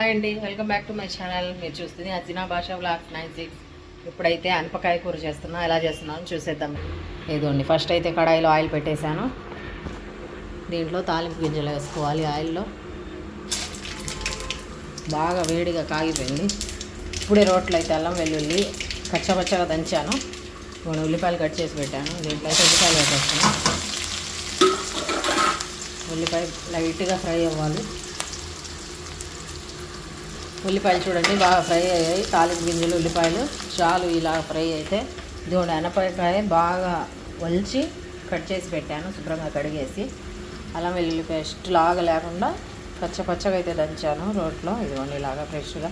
Hi అండి, welcome back to my channel. మీరు చూస్తుంది అజినా భాషా వ్లాగ్స్ 96. ఇప్పుడైతే అనపకాయ కూర చేస్తున్నా. ఎలా చేస్తున్నాను చూసేద్దాం. ఇదిగోండి, ఫస్ట్ అయితే కడాయిలో ఆయిల్ పెట్టేశాను. దీంట్లో తాలింపు గింజలు వేసుకోవాలి. ఆయిల్లో బాగా వేడిగా కాగిపోయింది. ఇప్పుడే రోట్లో అయితే అల్లం వెల్లుల్లి కచ్చపచ్చగా దంచాను. నేను ఉల్లిపాయలు కట్ చేసి పెట్టాను. దీంట్లో అయితే ఉల్లిపాయలు వేసేస్తాను. ఉల్లిపాయ లైట్గా ఫ్రై అవ్వాలి. ఉల్లిపాయలు చూడండి బాగా ఫ్రై అయ్యాయి. తాలింపు గింజలు ఉల్లిపాయలు చాలు ఇలా ఫ్రై అయితే. ఇదిగోండి, అనపకాయ బాగా వలిచి కట్ చేసి పెట్టాను. శుభ్రంగా కడిగేసి అల్లం వెల్లుల్లి పేస్ట్ లాగా లేకుండా పచ్చగా అయితే దంచాను రోట్లో. ఇదిగోండి ఇలాగా ఫ్రెష్గా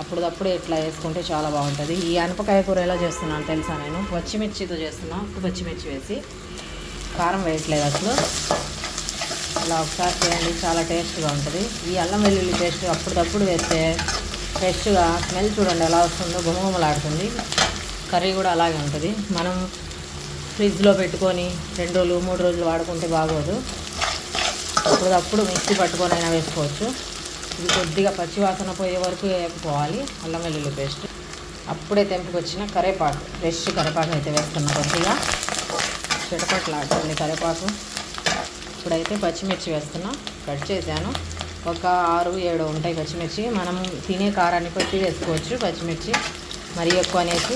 అప్పుడప్పుడు ఇట్లా వేసుకుంటే చాలా బాగుంటుంది. ఈ అనపకాయ కూర ఎలా చేస్తున్నాను తెలుసా? నేను పచ్చిమిర్చితో చేస్తున్నాను. ఉప్పు పచ్చిమిర్చి వేసి, కారం వేయట్లేదు అసలు. అలా ఒకసారి చేయండి, చాలా టేస్ట్గా ఉంటుంది. ఈ అల్లం వెల్లుల్లి పేస్ట్ అప్పుడప్పుడు వేస్తే ఫ్రెష్గా స్మెల్ చూడండి ఎలా వస్తుందో, గుమగుమలాడుతుంది. కర్రీ కూడా అలాగే ఉంటుంది. మనం ఫ్రిడ్జ్లో పెట్టుకొని 2 రోజులు 3 రోజులు వాడుకుంటే బాగోదు. అప్పుడప్పుడు మిక్సీ పట్టుకొని అయినా వేసుకోవచ్చు. ఇది కొద్దిగా పచ్చివాసన పోయే వరకు వేపుకోవాలి అల్లం వెల్లుల్లి పేస్ట్. అప్పుడే తెంపుకొచ్చిన కరివేపాకు, ఫ్రెష్ కరివేపాకు అయితే వేస్తున్నా. కొద్దిగా చిటపట్లాడుతుంది కరివేపాకు. ఇప్పుడైతే పచ్చిమిర్చి వేస్తున్నా. కట్ చేశాను. ఒక 6-7 ఉంటాయి పచ్చిమిర్చి. మనం తినే కారాన్ని బట్టి వేసుకోవచ్చు పచ్చిమిర్చి. మరీ ఎక్కువ అనేసి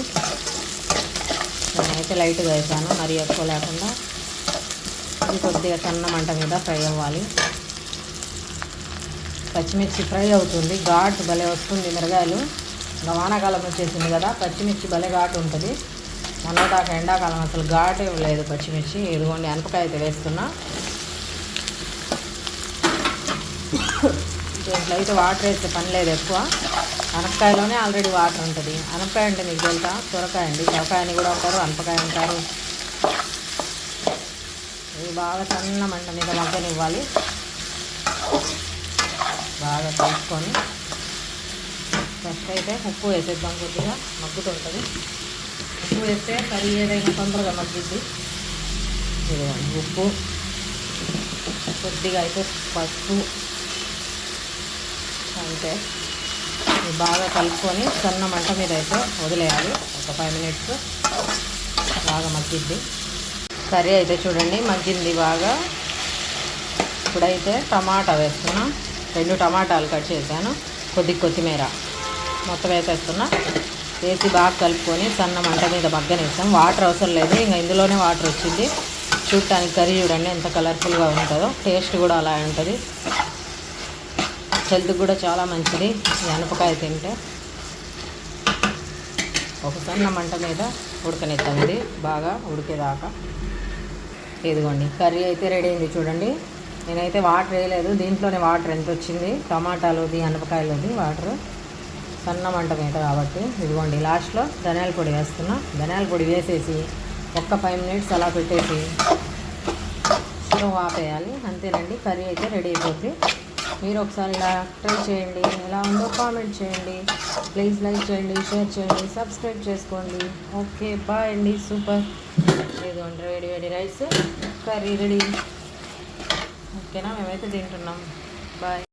నేనైతే లైట్గా వేసాను, మరీ ఎక్కువ లేకుండా. ఇది కొద్దిగా సన్న మంట మీద ఫ్రై అవ్వాలి. పచ్చిమిర్చి ఫ్రై అవుతుంది. ఘాటు భలే వస్తుంది. మిరగాయలు ఇంకా వానాకాలం వచ్చేసింది కదా, పచ్చిమిర్చి భలే ఘాటు ఉంటుంది. మొన్నదాకా ఎండాకాలం అసలు ఘాటే లేదు పచ్చిమిర్చి. ఇదిగోండి అనపకాయ అయితే వేస్తున్నా. దీంట్లో అయితే వాటర్ వేస్తే పని లేదు ఎక్కువ. అనపకాయలోనే ఆల్రెడీ వాటర్ ఉంటుంది. అనపకాయ అంటే మీకు తెలుసా? సొరకాయ అండి. సొరకాయ అని కూడా అంటారు, అనపకాయ అంటారు. ఇది బాగా సన్న మంట మీద మగ్గనివ్వాలి. బాగా కలుపుకొని ఫస్ట్ అయితే ఉప్పు వేసేద్దాం. కొద్దిగా మగ్గుతుంటుంది. ఉప్పు వేస్తే కర్రీ ఏదైనా తొందరగా మగ్గిద్ది. ఇదిగోండి ఉప్పు, కొద్దిగా అయితే పసుపు, అంతే. బాగా కలుపుకొని సన్న మంట మీద అయితే వదిలేయాలి. ఒక 5 మినిట్స్ బాగా మగ్గిద్ది. కర్రీ అయితే చూడండి మగ్గింది బాగా. ఇప్పుడైతే టమాటా వేస్తున్నా. 2 టమాటాలు కట్ చేశాను. కొత్తిమీర మొత్తం వేసేస్తున్నా. వేసి బాగా కలుపుకొని సన్న మంట మీద మగ్గనేస్తాం. వాటర్ అవసరం లేదు, ఇంకా ఇందులోనే వాటర్ వచ్చింది. చూడటానికి కర్రీ చూడండి ఎంత కలర్ఫుల్గా ఉంటుందో. టేస్ట్ కూడా అలా ఉంటుంది. హెల్త్కి కూడా చాలా మంచిది ఈ అనపకాయ తింటే. ఒక సన్న మంట మీద ఉడకనిద్దాం. ఇది బాగా ఉడికేదాకా. ఇదిగోండి కర్రీ అయితే రెడీ అయింది చూడండి. నేనైతే వాటర్ వేయలేదు, దీంట్లోనే వాటర్ ఎంత వచ్చింది. టమాటాలోది అనపకాయలోది వాటర్ సన్న మంట మీద కాబట్టి. ఇదిగోండి లాస్ట్లో ధనియాల పొడి వేస్తున్నా. ధనియాల పొడి వేసేసి ఒక్క 5 మినిట్స్ అలా పెట్టేసి స్టవ్ ఆపేయాలి. అంతేనండి, కర్రీ అయితే రెడీ అయిపోద్ది. మీరు ఒకసారి ఇలా ట్రై చేయండి. ఎలా ఉందో కామెంట్ చేయండి. ప్లీజ్ లైక్ చేయండి, షేర్ చేయండి, సబ్స్క్రైబ్ చేసుకోండి. ఓకే బాయ్ అండి. సూపర్. ఇదిగోండి వేడి రైస్ కర్రీ రెడీ. ఓకేనా, మేమైతే తింటున్నాం. బాయ్.